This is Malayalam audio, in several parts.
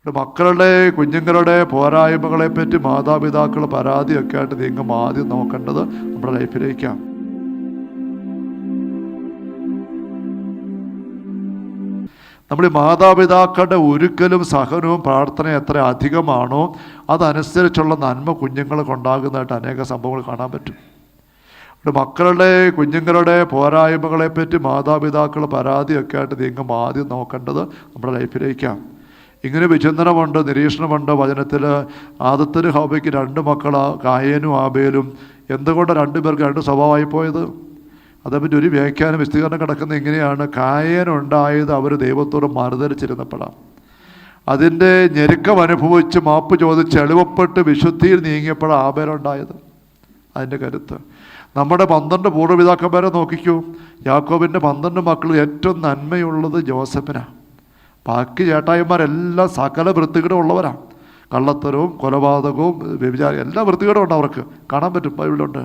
മക്കളുടെ കുഞ്ഞുങ്ങളുടെ പോരായ്മകളെപ്പറ്റി മാതാപിതാക്കൾ പരാതിയൊക്കെ ആയിട്ട് നീങ്ങും ആദ്യം നോക്കേണ്ടത് നമ്മുടെ ലൈഫിലേക്കാണ്. നമ്മൾ ഈ മാതാപിതാക്കളുടെ ഒരുക്കലും സഹനവും പ്രാർത്ഥനയും എത്ര അധികമാണോ അതനുസരിച്ചുള്ള നന്മ കുഞ്ഞുങ്ങൾക്ക് ഉണ്ടാകുന്നതായിട്ട് അനേക സംഭവങ്ങൾ കാണാൻ പറ്റും. മക്കളുടെ കുഞ്ഞുങ്ങളുടെ പോരായ്മകളെപ്പറ്റി മാതാപിതാക്കൾ പരാതിയൊക്കെ ആയിട്ട് നീങ്ങും ആദ്യം നോക്കേണ്ടത് നമ്മുടെ ലൈഫിലേക്കാണ്. ഇങ്ങനെ വിചിന്തനമുണ്ട്, നിരീക്ഷണമുണ്ട്. വചനത്തിൽ ആദത്തിന് ഹവ്വയ്ക്ക് 2 മക്കളാണ്, കായേനും ആബേലും. എന്തുകൊണ്ട് 2 പേർക്ക് 2 സ്വഭാവമായി പോയത്? അതേപ്പറ്റി ഒരു വ്യാഖ്യാനം വിശദീകരണം കിടക്കുന്നത് ഇങ്ങനെയാണ്: കായേനുണ്ടായത് അവർ ദൈവത്തോട് മറുതലിച്ചിരുന്നപ്പോഴാണ്. അതിൻ്റെ ഞെരുക്കം അനുഭവിച്ച് മാപ്പ് ചോദിച്ച് എളുപ്പപ്പെട്ട് വിശുദ്ധിയിൽ നീങ്ങിയപ്പോഴാണ് ആബേലുണ്ടായത്. അതിൻ്റെ കരുത്ത് നമ്മുടെ 12 പൂർവ്വപിതാക്കന്മാരെ നോക്കിക്കൂ. യാക്കോബിൻ്റെ 12 മക്കൾ ഏറ്റവും നന്മയുള്ളത് ജോസഫിനാണ്. ബാക്കി ചേട്ടായിമാരെല്ലാം സകല വൃത്തികേടും ഉള്ളവരാണ്. കള്ളത്തരവും കൊലപാതകവും വ്യഭിചാരം എല്ലാ വൃത്തികേടും ഉണ്ട് അവർക്ക്, കാണാൻ പറ്റും ബൈബിളുണ്ട്.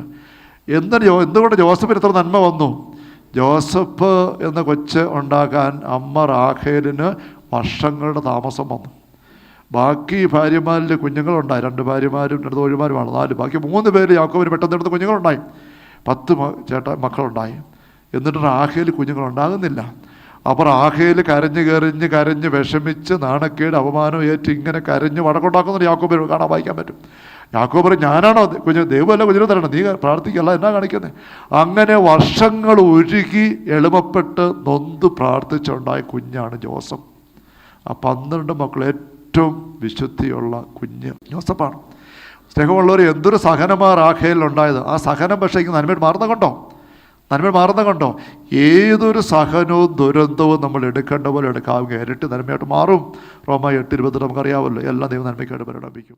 എന്തുകൊണ്ട് ജോസഫിന് ഇത്ര നന്മ വന്നു? ജോസഫ് എന്ന കൊച്ച് ഉണ്ടാകാൻ അമ്മ റാഖേലിന് വർഷങ്ങളുടെ താമസം വന്നു. ബാക്കി ഭാര്യമാരിൽ കുഞ്ഞുങ്ങളുണ്ടായി. 2 ഭാര്യമാരും 2 തോഴിമാരുമാണ് 4. ബാക്കി 3 പേര് യാക്കോബിന് പെട്ടെന്ന് എടുത്ത് കുഞ്ഞുങ്ങളുണ്ടായി. 10 മക്കളുണ്ടായി. എന്നിട്ട് റാഖേൽ കുഞ്ഞുങ്ങളുണ്ടാകുന്നില്ല. അപ്പോൾ റാഖേൽ കരഞ്ഞ് വിഷമിച്ച് നാണക്കേട് അവമാനം ഏറ്റ് ഇങ്ങനെ കരഞ്ഞ് വഴക്കുണ്ടാക്കുന്നുണ്ട്. യാക്കോബ് കാണാൻ വായിക്കാൻ പറ്റും. യാക്കോബ് ഞാനാണോ ദൈവമല്ല കുഞ്ഞിനെ തരണം, നീ പ്രാർത്ഥിക്കല്ല, എന്നാ കാണിക്കുന്നത്? അങ്ങനെ വർഷങ്ങൾ ഒഴുകി എളുപ്പപ്പെട്ട് നൊന്ത് പ്രാർത്ഥിച്ചുണ്ടായ കുഞ്ഞാണ് ജോസഫ്. ആ 12 മക്കൾ ഏറ്റവും വിശുദ്ധിയുള്ള കുഞ്ഞ് ജോസഫാണ്. സ്നേഹമുള്ളവർ, എന്തൊരു സഹനമാണ് റാഖേലിനുണ്ടായത്. ആ സഹനം പക്ഷേ നന്മ മാറുന്ന കണ്ടോ? ഏതൊരു സഹനവും ദുരന്തവും നമ്മൾ എടുക്കേണ്ട പോലെ എടുക്കാവുക ഇരട്ടി നന്മയായിട്ട് മാറും. റോമ 8:20 നമുക്കറിയാമല്ലോ. എല്ലാം ദൈവം നന്മയ്ക്കായിട്ട് പരിണമിക്കും.